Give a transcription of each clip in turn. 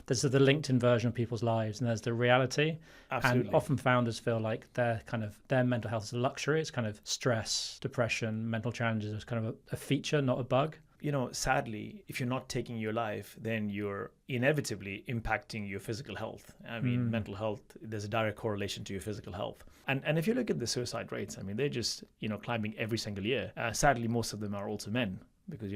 there's the LinkedIn version of people's lives, and there's the reality. Absolutely. And often founders feel like their mental health is a luxury. It's kind of stress, depression, mental challenges is kind of a feature, not a bug. Sadly, if you're not taking your life, then you're inevitably impacting your physical health. I mean, mental health, there's a direct correlation to your physical health. And if you look at the suicide rates, I mean, they're just, climbing every single year. Sadly, most of them are also men because,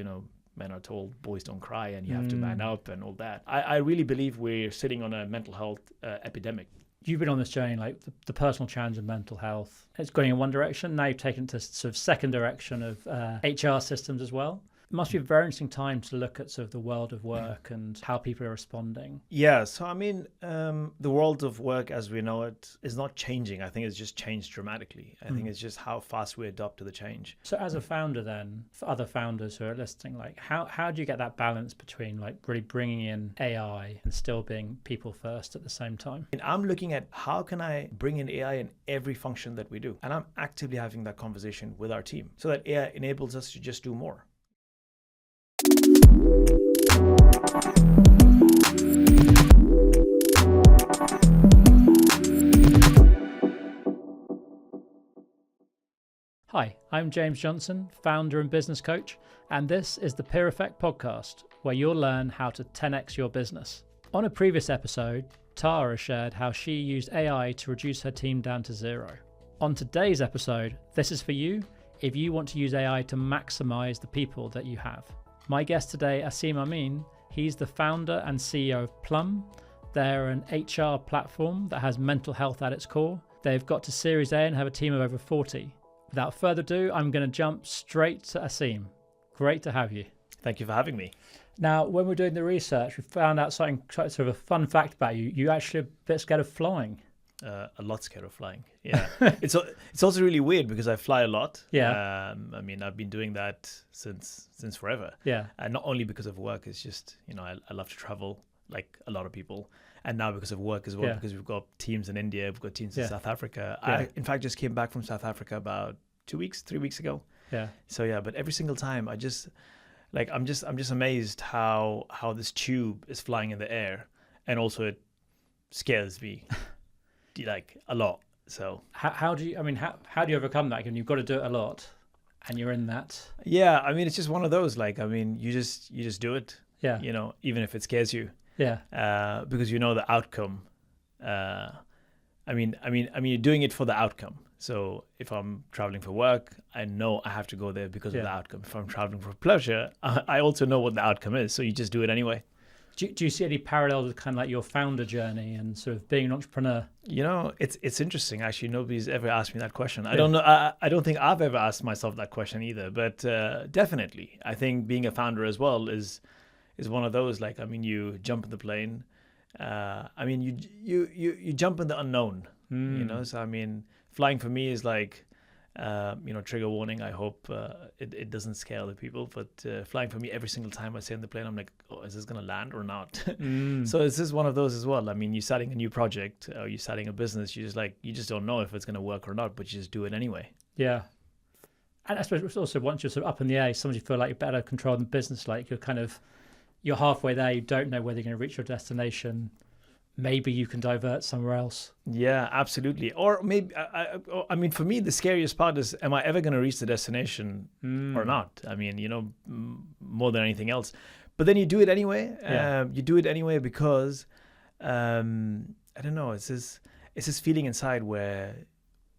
men are told boys don't cry and you have to man up and all that. I really believe we're sitting on a mental health epidemic. You've been on this journey, like the personal challenge of mental health. It's going in one direction. Now you've taken it to sort of second direction of HR systems as well. It must be a very interesting time to look at sort of the world of work and how people are responding. Yeah, so I mean, the world of work as we know it is not changing. I think it's just changed dramatically. I think it's just how fast we adopt to the change. So as a founder then, for other founders who are listening, like how do you get that balance between like really bringing in AI and still being people first at the same time? And I'm looking at how can I bring in AI in every function that we do? And I'm actively having that conversation with our team so that AI enables us to just do more. Hi, I'm James Johnson, founder and business coach, and this is the Peer Effect podcast, where you'll learn how to 10x your business. On a previous episode, Tara shared how she used AI to reduce her team down to 0. On today's episode, this is for you if you want to use AI to maximize the people that you have. My guest today, Asim Amin, he's the founder and CEO of Plumm. They're an HR platform that has mental health at its core. They've got to Series A and have a team of over 40. Without further ado, I'm going to jump straight to Asim. Great to have you. Thank you for having me. Now, when we're doing the research, we found out something sort of a fun fact about you. You're actually a bit scared of flying. A lot scared of flying. Yeah, it's also really weird because I fly a lot. Yeah. I mean, I've been doing that since forever. Yeah. And not only because of work, it's just I love to travel like a lot of people, and now because of work as well, because we've got teams in India, we've got teams in South Africa. Yeah. I in fact just came back from South Africa about 3 weeks ago. Yeah. So yeah, but every single time I'm just amazed how this tube is flying in the air, and also it scares me. Like a lot. So how do you overcome that? When you've got to do it a lot and you're in that. Yeah, I mean, it's just one of those, like, I mean, you just do it. Yeah. Even if it scares you. Yeah. Because the outcome. I mean, you're doing it for the outcome. So if I'm traveling for work, I know I have to go there because of the outcome. If I'm traveling for pleasure, I also know what the outcome is. So you just do it anyway. Do you see any parallels with kind of like your founder journey and sort of being an entrepreneur? It's interesting. Actually, nobody's ever asked me that question. I don't know. I don't think I've ever asked myself that question either. But definitely, I think being a founder as well is one of those. Like, I mean, you jump in the plane. I mean, you jump in the unknown. So I mean, flying for me is like. Trigger warning. I hope it doesn't scare other people. But flying for me, every single time I sit in the plane, I'm like, oh, is this going to land or not? So it's just one of those as well. I mean, you're starting a new project, or you're starting a business. You just don't know if it's going to work or not, but you just do it anyway. Yeah. And I suppose it's also once you're sort of up in the air, sometimes you feel like you're better controlling the business. Like you're halfway there. You don't know whether you're going to reach your destination. Maybe you can divert somewhere else. Yeah, absolutely. Or maybe, I mean, for me, the scariest part is, am I ever going to reach the destination or not? I mean, more than anything else. But then you do it anyway. You do it anyway because, I don't know, it's this feeling inside where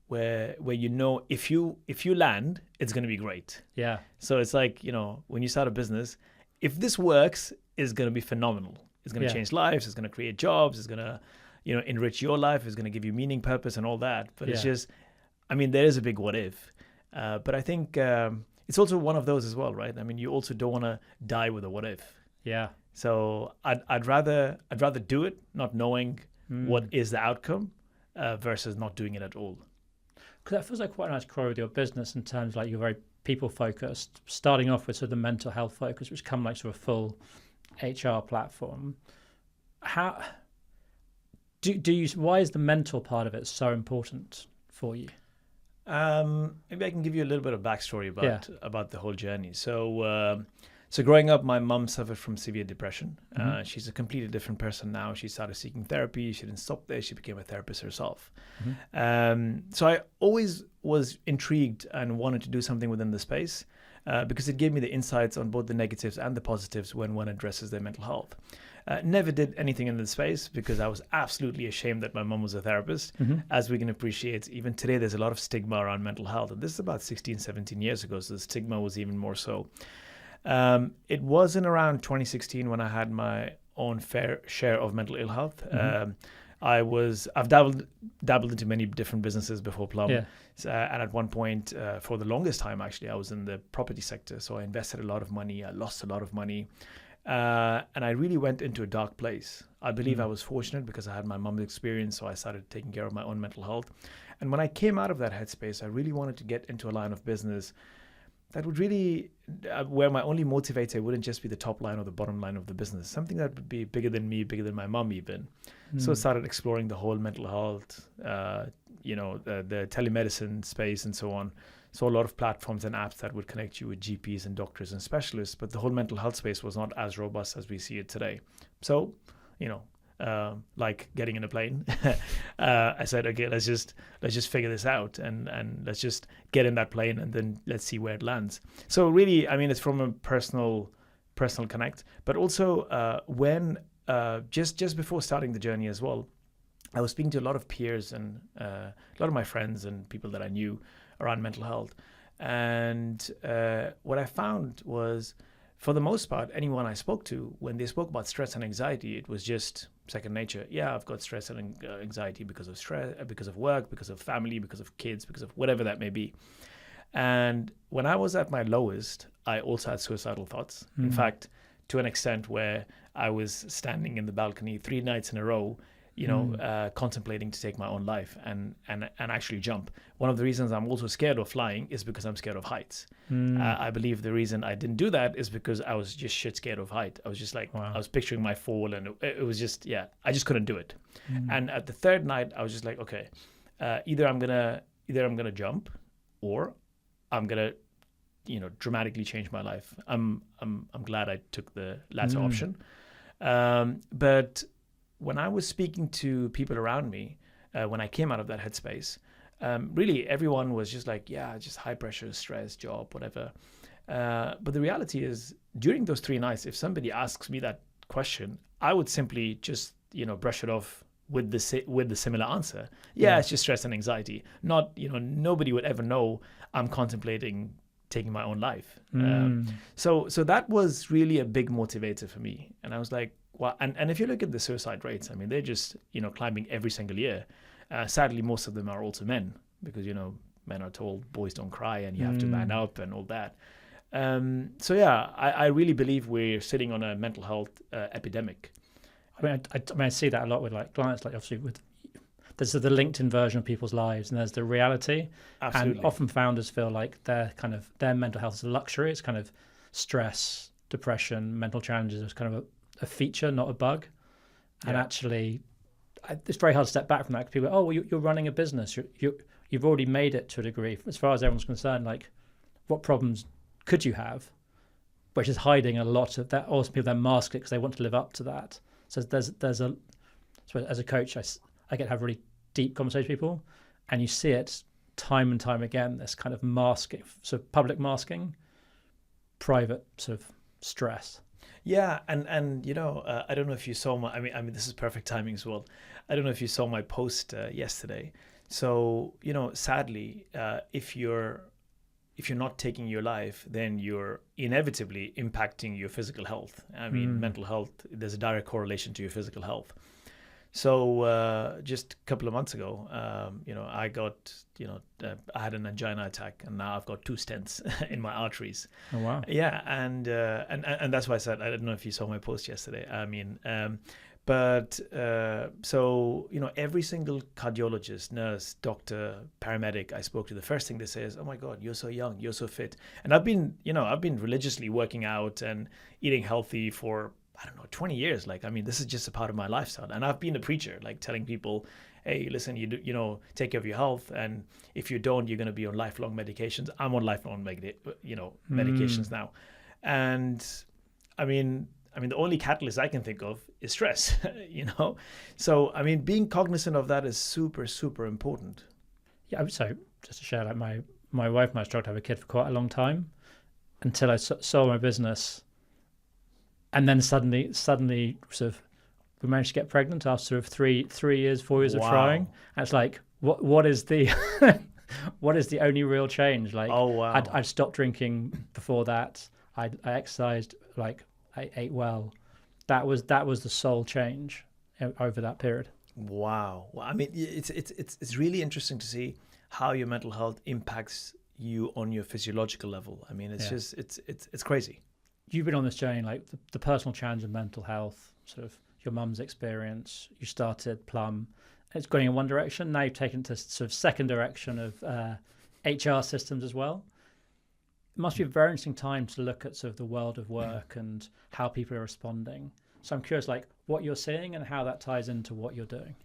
if you land, it's going to be great. Yeah. So it's like, when you start a business, if this works, it's going to be phenomenal. It's going to change lives. It's going to create jobs. It's going to, enrich your life. It's going to give you meaning, purpose, and all that. But it's just, I mean, there is a big what if. But I think it's also one of those as well, right? I mean, you also don't want to die with a what if. Yeah. So I'd rather do it, not knowing what is the outcome, versus not doing it at all. Because that feels like quite a nice core with your business in terms of like you're very people focused, starting off with sort of the mental health focus, which come like sort of full HR platform. How do you? Why is the mental part of it so important for you? Maybe I can give you a little bit of backstory about the whole journey. So So growing up, my mum suffered from severe depression. She's a completely different person now. She started seeking therapy. She didn't stop there. She became a therapist herself. So I always was intrigued and wanted to do something within the space because it gave me the insights on both the negatives and the positives when one addresses their mental health. Never did anything in the space because I was absolutely ashamed that my mum was a therapist. As we can appreciate, even today, there's a lot of stigma around mental health. And this is about 16, 17 years ago. So the stigma was even more so. It wasn't around 2016 when I had my own fair share of mental ill health. I've dabbled into many different businesses before Plumm. Yeah. And at one point, for the longest time, actually, I was in the property sector. So I invested a lot of money. I lost a lot of money. And I really went into a dark place. I believe I was fortunate because I had my mum's experience. So I started taking care of my own mental health. And when I came out of that headspace, I really wanted to get into a line of business that would really, where my only motivator wouldn't just be the top line or the bottom line of the business, something that would be bigger than me, bigger than my mum even. So I started exploring the whole mental health, the telemedicine space and so on. So a lot of platforms and apps that would connect you with GPs and doctors and specialists, but the whole mental health space was not as robust as we see it today. So, like getting in a plane, I said, okay, let's just figure this out and let's just get in that plane and then let's see where it lands. So really, I mean, it's from a personal connect, but also when just before starting the journey as well, I was speaking to a lot of peers and a lot of my friends and people that I knew around mental health. And what I found was, for the most part, anyone I spoke to, when they spoke about stress and anxiety, it was just second nature. Yeah, I've got stress and anxiety because of stress, because of work, because of family, because of kids, because of whatever that may be. And when I was at my lowest, I also had suicidal thoughts. In fact, to an extent where I was standing in the balcony 3 nights in a row, contemplating to take my own life and actually jump. One of the reasons I'm also scared of flying is because I'm scared of heights. I believe the reason I didn't do that is because I was just shit scared of height. I was just like, wow. I was picturing my fall and it was just, I just couldn't do it. And at the third night, I was just like, okay, either I'm gonna jump or I'm gonna, dramatically change my life. I'm glad I took the latter option. But when I was speaking to people around me, when I came out of that headspace, really everyone was just like, yeah, just high pressure, stress, job, whatever. But the reality is, during those 3 nights, if somebody asks me that question, I would simply just, brush it off with the similar answer. Yeah, it's just stress and anxiety. Not, nobody would ever know I'm contemplating taking my own life. So that was really a big motivator for me. And I was like, well, and if you look at the suicide rates, I mean, they're just, climbing every single year. Sadly, most of them are also men because, men are told boys don't cry and you have to man up and all that. I really believe we're sitting on a mental health epidemic. I mean, I see that a lot with like clients, like obviously there's the LinkedIn version of people's lives and there's the reality. Absolutely. And often founders feel like their mental health is a luxury. It's kind of stress, depression, mental challenges is kind of a feature, not a bug. And actually, it's very hard to step back from that because people go, oh, well, you're running a business. You've already made it to a degree. As far as everyone's concerned, like what problems could you have? Which is hiding a lot of that. Also, people then mask it because they want to live up to that. So as a coach, I get to have really deep conversations with people, and you see it time and time again, this kind of masking, so public masking, private sort of stress. Yeah, and I don't know if you saw I mean this is perfect timing as well. I don't know if you saw my post yesterday. So, sadly, if you're not taking your life, then you're inevitably impacting your physical health. I mean, mental health, there's a direct correlation to your physical health. So just a couple of months ago, I got, I had an angina attack, and now I've got 2 stents in my arteries. Oh wow! Yeah, and that's why I said I don't know if you saw my post yesterday. I mean, so every single cardiologist, nurse, doctor, paramedic I spoke to, the first thing they say is, "Oh my God, you're so young, you're so fit." And I've been religiously working out and eating healthy for, I don't know, 20 years. Like, I mean, this is just a part of my lifestyle. And I've been a preacher, like telling people, hey, listen, take care of your health. And if you don't, you're going to be on lifelong medications. I'm on lifelong medications now. And I mean, the only catalyst I can think of is stress, you know? So, I mean, being cognizant of that is super, super important. Yeah, so just to share, like my wife and I struggled to have a kid for quite a long time until I sold my business, and then suddenly, sort of, we managed to get pregnant after sort of 3 years, 4 years of trying. And it's like, what is the what is the only real change? Like, Oh, wow. I'd stopped drinking before that. I exercised, like I ate well. That was the sole change over that period. Wow. Well, I mean, it's really interesting to see how your mental health impacts you on your physiological level. I mean, it's just it's crazy. You've been on this journey, like the personal challenge of mental health, sort of your mum's experience. You started Plumm. It's going in one direction. Now you've taken it to sort of second direction of HR systems as well. It must be a very interesting time to look at sort of the world of work and how people are responding. So I'm curious, like what you're seeing and how that ties into what you're doing.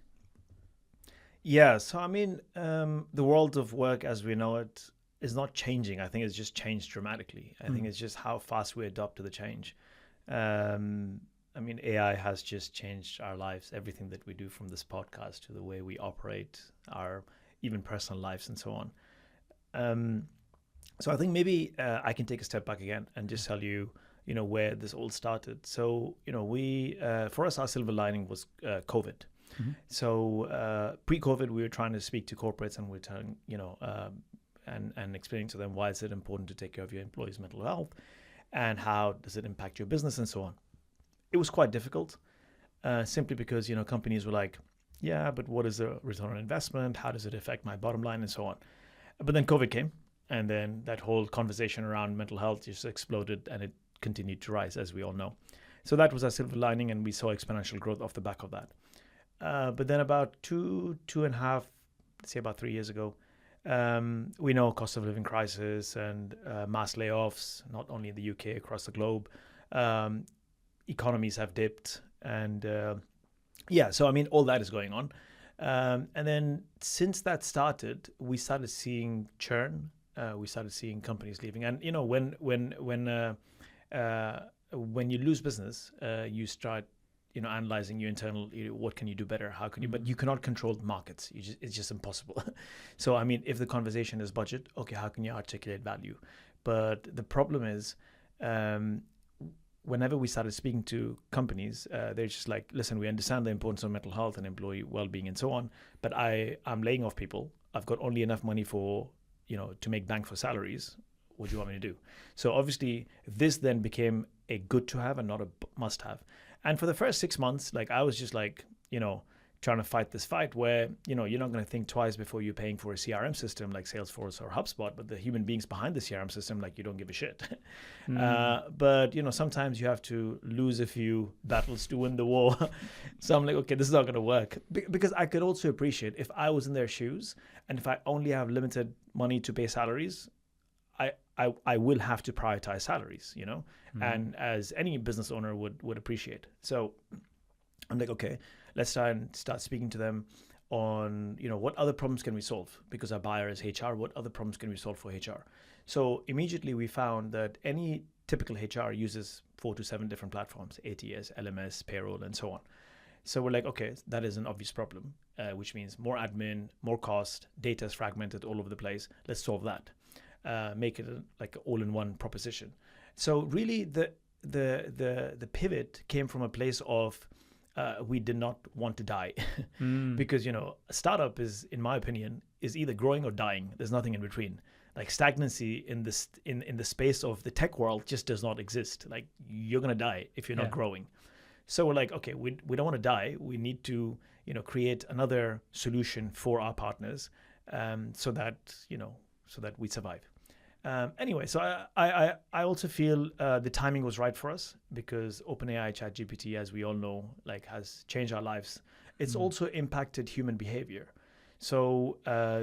Yeah. So I mean, the world of work as we know it is not changing. I think it's just changed dramatically. I think it's just how fast we adapt to the change. I mean, AI has just changed our lives, everything that we do from this podcast to the way we operate, our even personal lives and so on. So I think maybe I can take a step back again and just tell you, where this all started. So, we, for us, our silver lining was COVID. Mm-hmm. So pre-COVID, we were trying to speak to corporates and we're telling, and explaining to them why is it important to take care of your employees' mental health and how does it impact your business and so on. It was quite difficult simply because, companies were like, yeah, but what is the return on investment? How does it affect my bottom line and so on? But then COVID came and then that whole conversation around mental health just exploded and it continued to rise, as we all know. So that was our silver lining and we saw exponential growth off the back of that. But then about two and a half, let's say about 3 years ago, we know cost of living crisis and mass layoffs, not only in the UK, across the globe. Economies have dipped and so I mean all that is going on, and then since that started we started seeing churn, we started seeing companies leaving, and when you lose business you start analyzing your internal, what can you do better, how can you, but you cannot control the markets, it's just impossible. So I mean, if the conversation is budget, okay, how can you articulate value? But the problem is whenever we started speaking to companies, they're just like, listen, we understand the importance of mental health and employee well-being and so on, but I'm laying off people. I've got only enough money for, to make bank for salaries. What do you want me to do? So obviously this then became a good to have and not a must have. And for the first 6 months, like I was just like, trying to fight this fight where, you're not going to think twice before you're paying for a CRM system like Salesforce or HubSpot, but the human beings behind the CRM system, like you don't give a shit. But, sometimes you have to lose a few battles to win the war. So I'm like, okay, this is not going to work. Because I could also appreciate if I was in their shoes and if I only have limited money to pay salaries, I will have to prioritize salaries, and as any business owner would appreciate. So I'm like, okay, let's try and start speaking to them on, what other problems can we solve? Because our buyer is HR, what other problems can we solve for HR? So immediately we found that any typical HR uses 4 to 7 different platforms, ATS, LMS, payroll, and so on. So we're like, okay, that is an obvious problem, which means more admin, more cost, data is fragmented all over the place. Let's solve that. Make it like an all-in-one proposition. So really the pivot came from a place of we did not want to die because a startup is, in my opinion, is either growing or dying. There's nothing in between. Like stagnancy in this in the space of the tech world just does not exist. Like you're gonna die if you're not growing. So we're like, okay, we don't want to die. We need to create another solution for our partners, so that we survive. Anyway, so I also feel the timing was right for us because OpenAI ChatGPT, as we all know, like has changed our lives. It's also impacted human behavior. So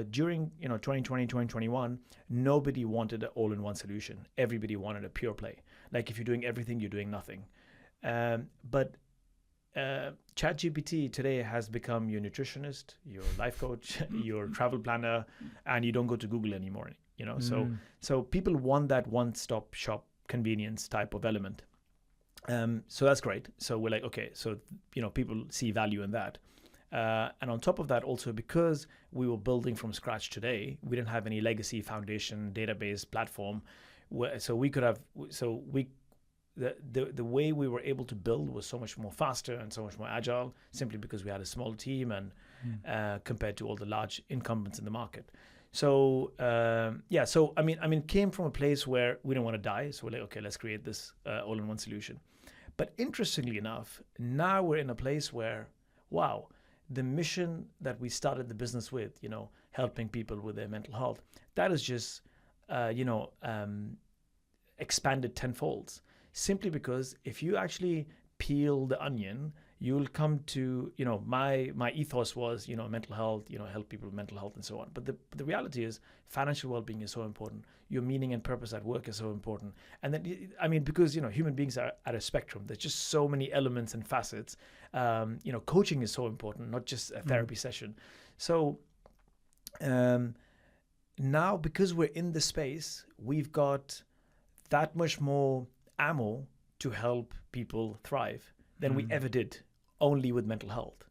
during 2020, 2021, nobody wanted an all-in-one solution. Everybody wanted a pure play. Like if you're doing everything, you're doing nothing. But ChatGPT today has become your nutritionist, your life coach, your travel planner, and you don't go to Google anymore. So people want that one-stop shop convenience type of element. So that's great. So we're like, okay, so people see value in that. And on top of that, also because we were building from scratch today, we didn't have any legacy foundation database platform, the way we were able to build was so much more faster and so much more agile, simply because we had a small team and compared to all the large incumbents in the market. So so I mean, came from a place where we don't want to die, so we're like, okay, let's create this all-in-one solution. But interestingly enough, now we're in a place where, wow, the mission that we started the business with, helping people with their mental health, that is just, expanded tenfold. Simply because if you actually peel the onion, you'll come to, my ethos was, mental health, help people with mental health and so on. But the reality is financial well-being is so important. Your meaning and purpose at work is so important. And then, because, human beings are at a spectrum. There's just so many elements and facets. Coaching is so important, not just a therapy session. So now, because we're in the space, we've got that much more ammo to help people thrive than we ever did only with mental health.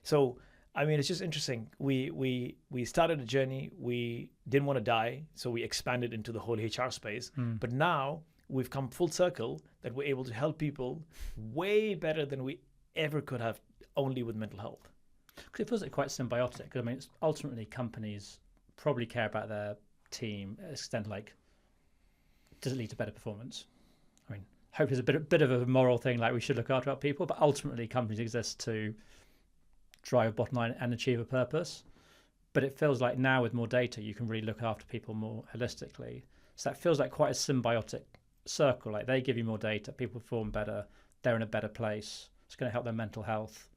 So, it's just interesting. We started a journey. We didn't want to die, so we expanded into the whole HR space. But now we've come full circle that we're able to help people way better than we ever could have only with mental health. Because it feels like quite symbiotic. It's ultimately companies probably care about their team to the extent does it lead to better performance? Hope is a bit of a moral thing, like we should look after our people, but ultimately companies exist to drive a bottom line and achieve a purpose. But it feels like now with more data, you can really look after people more holistically. So that feels like quite a symbiotic circle. Like they give you more data, people perform better, they're in a better place. It's going to help their mental health.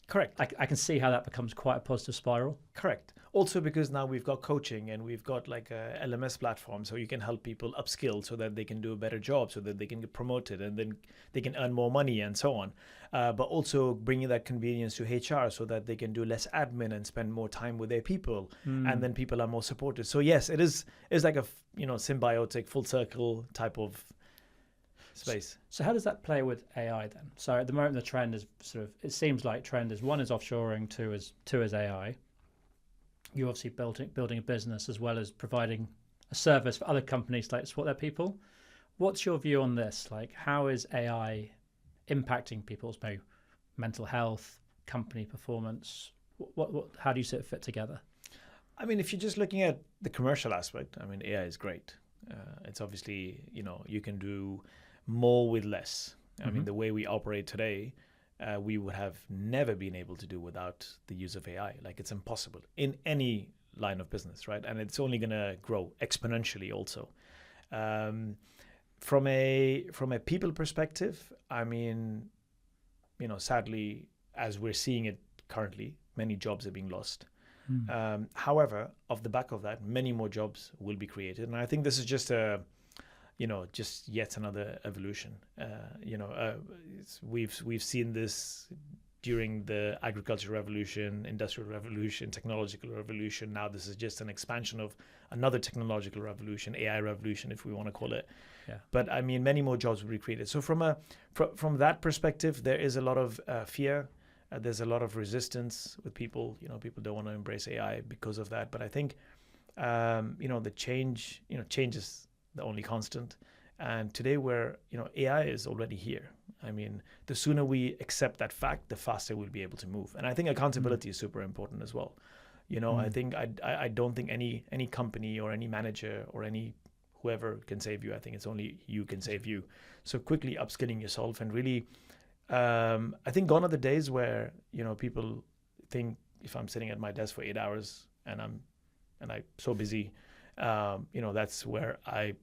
Correct. I can see how that becomes quite a positive spiral. Correct. Also because now we've got coaching and we've got like a LMS platform, so you can help people upskill so that they can do a better job, so that they can get promoted and then they can earn more money and so on. But also bringing that convenience to HR so that they can do less admin and spend more time with their people, and then people are more supported. So yes, it's like a symbiotic full circle type of space. So how does that play with AI then? So at the moment the trend is it seems like trend is one is offshoring, two is AI. You're obviously building a business as well as providing a service for other companies to support their people. What's your view on this? How is AI impacting people's mental health, company performance? How do you see it fit together? If you're just looking at the commercial aspect, AI is great. It's obviously, you can do more with less. The way we operate today, we would have never been able to do without the use of AI. It's impossible in any line of business, right? And it's only going to grow exponentially also. From a people perspective, sadly, as we're seeing it currently, many jobs are being lost. However, off the back of that, many more jobs will be created. And I think this is just just yet another evolution. We've seen this during the agricultural revolution, industrial revolution, technological revolution. Now this is just an expansion of another technological revolution, AI revolution, if we want to call it. Yeah. But many more jobs will be created. So from that perspective, there is a lot of fear. There's a lot of resistance with people. People don't want to embrace AI because of that. But I think, the change is the only constant. And today AI is already here. The sooner we accept that fact, the faster we'll be able to move. And I think accountability is super important as well. I think I don't think any company or any manager or any whoever can save you. I think it's only you can save you. So quickly upskilling yourself and really, I think gone are the days where, people think if I'm sitting at my desk for 8 hours and I'm so busy, that's where I'm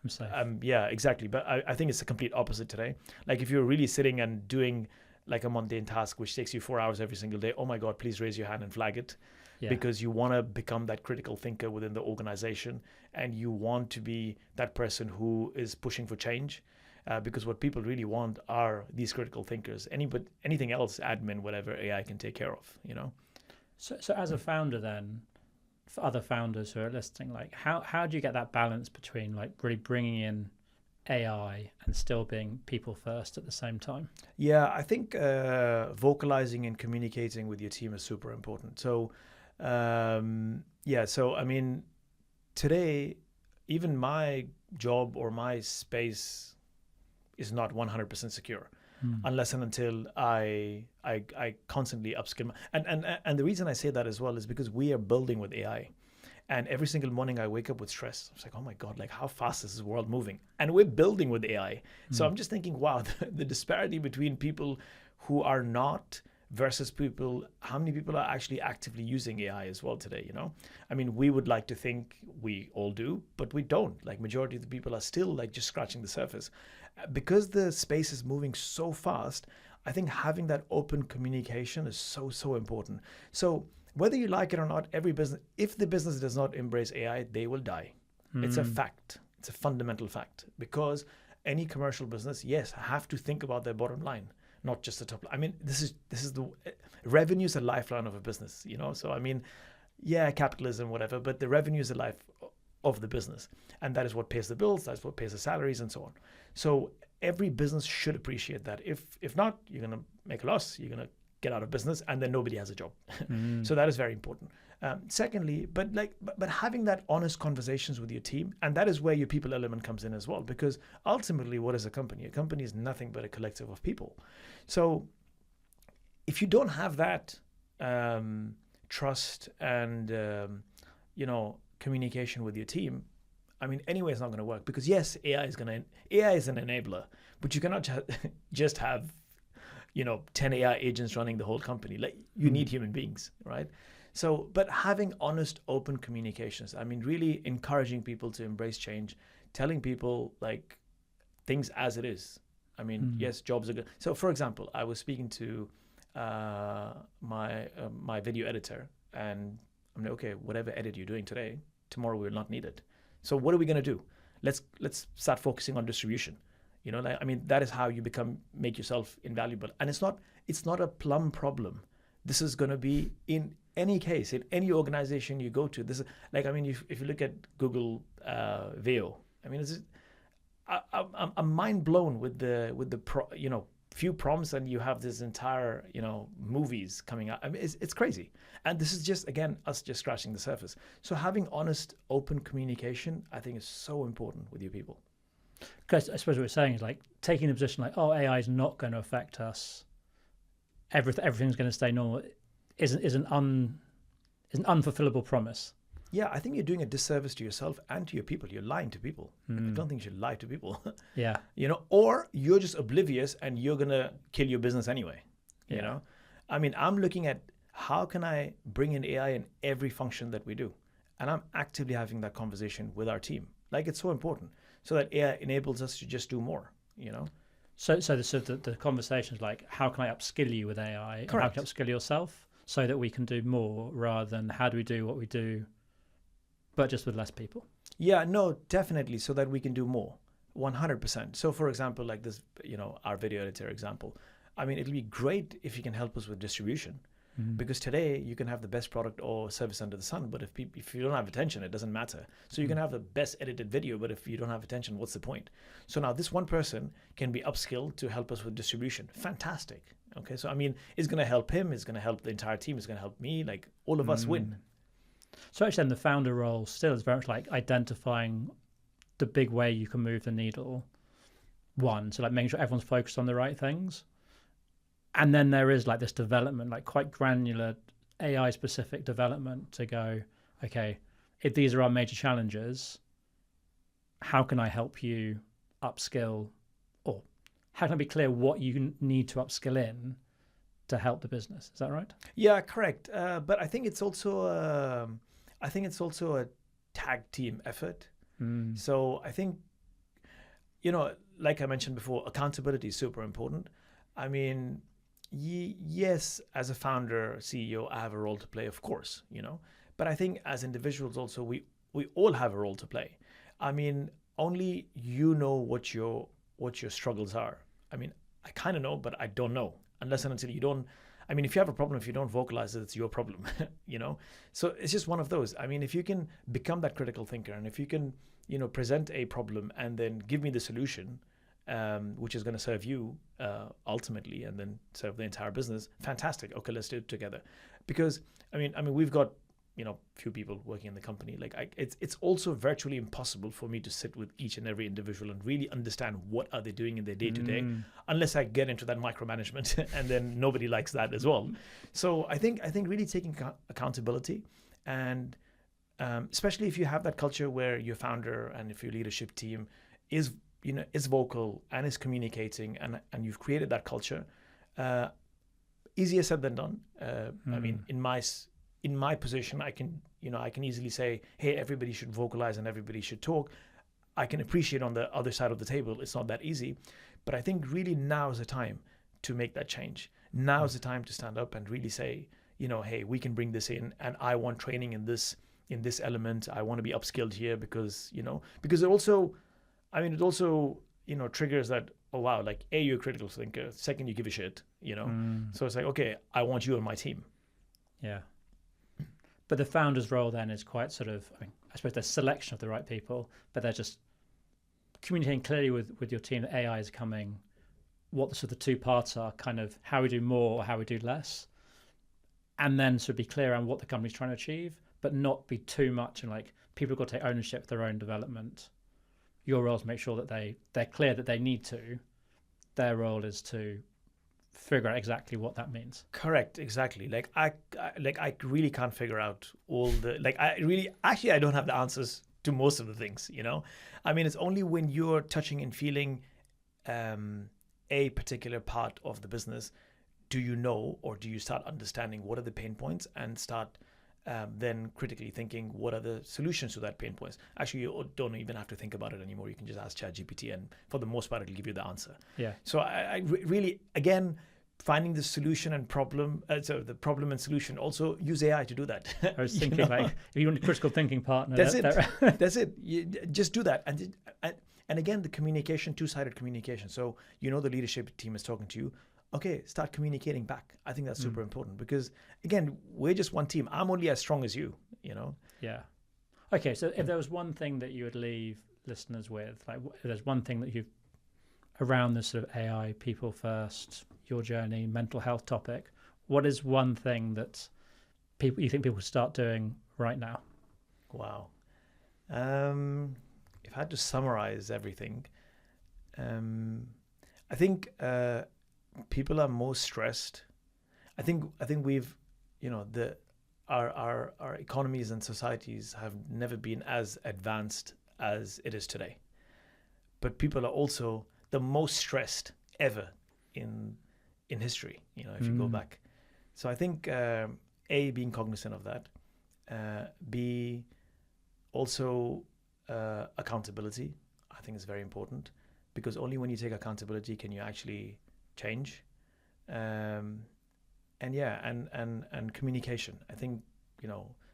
safe. Yeah, exactly. But I think it's the complete opposite today. If you're really sitting and doing a mundane task, which takes you 4 hours every single day, oh my God, please raise your hand and flag it. Yeah. Because you want to become that critical thinker within the organization, and you want to be that person who is pushing for change. Because what people really want are these critical thinkers. Anything else, admin, whatever, AI can take care of, So as a founder then, for other founders who are listening, how do you get that balance between really bringing in AI and still being people first at the same time? Yeah, I think vocalizing and communicating with your team is super important. So, yeah, so I mean, today, even my job or my space is not 100% secure unless and until I constantly upskill. And the reason I say that as well is because we are building with AI. And every single morning I wake up with stress. It's like, oh my God, like how fast is this world moving? And we're building with AI. So I'm just thinking, wow, the disparity between people who are not versus people, how many people are actually actively using AI as well today, you know? I mean, we would like to think we all do, but we don't. Like majority of the people are still like just scratching the surface. Because the space is moving so fast, I think having that open communication is so important. So whether you like it or not, every business, if the business does not embrace AI, they will die. It's a fact. It's a fundamental fact because any commercial business, yes, have to think about their bottom line, not just the top line. I mean, this is the revenue is the lifeline of a business, you know. So I mean, yeah, capitalism, whatever, but the revenue is the life of the business, and that is what pays the bills. That's what pays the salaries, and so on. So every business should appreciate that. If not, you're gonna make a loss. You're gonna get out of business, and then nobody has a job. So that is very important. Secondly, but having that honest conversations with your team, and that is where your people element comes in as well, because ultimately, what is a company? A company is nothing but a collective of people. So if you don't have that trust and communication with your team, I mean, anyway, it's not going to work because yes, AI is an enabler, but you cannot just have 10 AI agents running the whole company. Like you need human beings, right? So, but having honest, open communications, I mean, really encouraging people to embrace change, telling people like things as it is. I mean, yes, jobs are good. So for example, I was speaking to my video editor and I'm like, okay, whatever edit you're doing today, tomorrow we'll not need it. So what are we going to do? Let's start focusing on distribution. I mean, that is how you make yourself invaluable. And it's not a Plumm problem. This is going to be in any case, in any organization you go to. This is like, I mean, if you look at Google VO, I mean, I'm mind blown with the few prompts and you have this entire, movies coming out. I mean, it's crazy. And this is just, again, us just scratching the surface. So having honest, open communication, I think is so important with your people. Because I suppose what we're saying is like taking a position like, oh, AI is not going to affect us. Everything's going to stay normal. Is an unfulfillable promise. Yeah, I think you're doing a disservice to yourself and to your people. You're lying to people. I don't think you should lie to people. Yeah. Or you're just oblivious and you're going to kill your business anyway. I mean, I'm looking at how can I bring in AI in every function that we do? And I'm actively having that conversation with our team. Like it's so important so that AI enables us to just do more, So the conversation is like, how can I upskill you with AI? Correct. And how can you upskill yourself so that we can do more rather than how do we do what we do, but just with less people? Yeah, no, definitely. So that we can do more, 100%. So for example, like this, our video editor example, I mean, it'll be great if you can help us with distribution. Because today you can have the best product or service under the sun, but if you don't have attention, it doesn't matter. So you can have the best edited video, but if you don't have attention, what's the point? So now this one person can be upskilled to help us with distribution. Fantastic. Okay, so I mean, it's going to help him, it's going to help the entire team, it's going to help me, like all of us win. So actually then the founder role still is very much like identifying the big way you can move the needle. One, so like making sure everyone's focused on the right things. And then there is like this development, like quite granular AI specific development to go, okay, if these are our major challenges, how can I help you upskill, or how can I be clear what you need to upskill in to help the business? Is that right? Yeah, correct. But I think it's also a tag team effort. So I think, like I mentioned before, accountability is super important. I mean, yes, as a founder, CEO, I have a role to play, of course, but I think as individuals also, we all have a role to play. I mean, only what your struggles are. I mean, I kind of know, but I don't know unless and until you don't. I mean, if you have a problem, if you don't vocalize it, it's your problem, So it's just one of those. I mean, if you can become that critical thinker, and if you can, present a problem and then give me the solution, which is going to serve you ultimately, and then serve the entire business, fantastic. Okay, let's do it together. Because I mean, we've got few people working in the company. Like it's also virtually impossible for me to sit with each and every individual and really understand what are they doing in their day to day, unless I get into that micromanagement, and then nobody likes that as well. So I think really taking accountability, and especially if you have that culture where your founder and if your leadership team is vocal and is communicating, and you've created that culture, easier said than done. I mean, in my position, I can easily say, hey, everybody should vocalize and everybody should talk. I can appreciate on the other side of the table, it's not that easy. But I think really now is the time to make that change. Now is the time to stand up and really say, hey, we can bring this in, and I want training in this element. I want to be upskilled here because it also triggers that, oh wow, like A, you're a critical thinker. Second, you give a shit, So it's like, okay, I want you on my team. Yeah. But the founder's role then is quite sort of, I suppose there's selection of the right people, but they're just communicating clearly with your team that AI is coming, what the sort of two parts are, kind of how we do more or how we do less, and then sort of be clear on what the company's trying to achieve, but not be too much and like people have got to take ownership of their own development. Your role is to make sure that they're clear that they need to. Their role is to figure out exactly what that means. Correct, exactly. Like I really can't figure out all the I don't have the answers to most of the things, I mean, it's only when you're touching and feeling a particular part of the business, do you know, or do you start understanding what are the pain points, and start then critically thinking what are the solutions to that pain points. Actually, you don't even have to think about it anymore. You can just ask ChatGPT, and for the most part, it'll give you the answer. Yeah. So I really, again, finding the solution and problem, so the problem and solution, also use AI to do that. I was thinking like, if you want a critical thinking partner. That's it. That's it. You just do that. And again, the communication, two-sided communication. So, the leadership team is talking to you. Okay, start communicating back. I think that's super important because, again, we're just one team. I'm only as strong as you, Yeah. Okay, so if there was one thing that you would leave listeners with, like if there's one thing that you've around this sort of AI, people first, your journey, mental health topic, what is one thing that you think people start doing right now? Wow. If I had to summarize everything, I think people are most stressed. I think we've, our economies and societies have never been as advanced as it is today. But people are also the most stressed ever in history, if you go back. So I think A, being cognizant of that, B, also accountability, I think is very important, because only when you take accountability can you actually change. And communication. I think,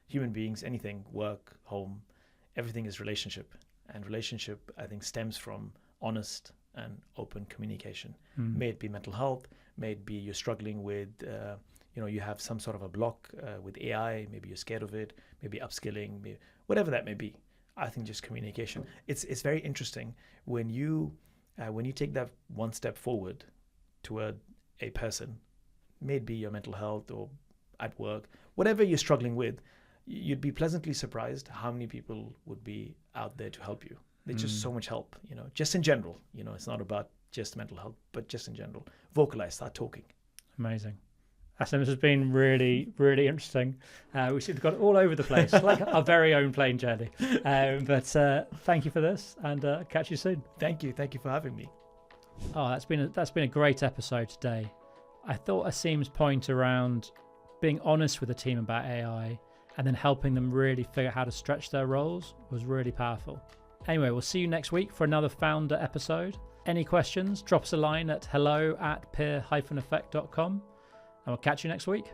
human beings, anything, work, home, everything is relationship. And relationship, I think, stems from honest and open communication. May it be mental health, may it be you're struggling with, you have some sort of a block with AI, maybe you're scared of it, maybe upskilling, whatever that may be. I think just communication. It's very interesting when you take that one step forward toward a person, may it be your mental health or at work, whatever you're struggling with, you'd be pleasantly surprised how many people would be out there to help you. There's just so much help, just in general. It's not about just mental health, but just in general. Vocalize, start talking. Amazing. Asim, this has been really, really interesting. We seem to have got all over the place, like our very own plane journey. But thank you for this, and catch you soon. Thank you for having me. Oh, that's been a great episode today. I thought Asim's point around being honest with the team about AI and then helping them really figure out how to stretch their roles was really powerful. Anyway, we'll see you next week for another founder episode. Any questions, drop us a line at hello@peer-effect.com, and we'll catch you next week.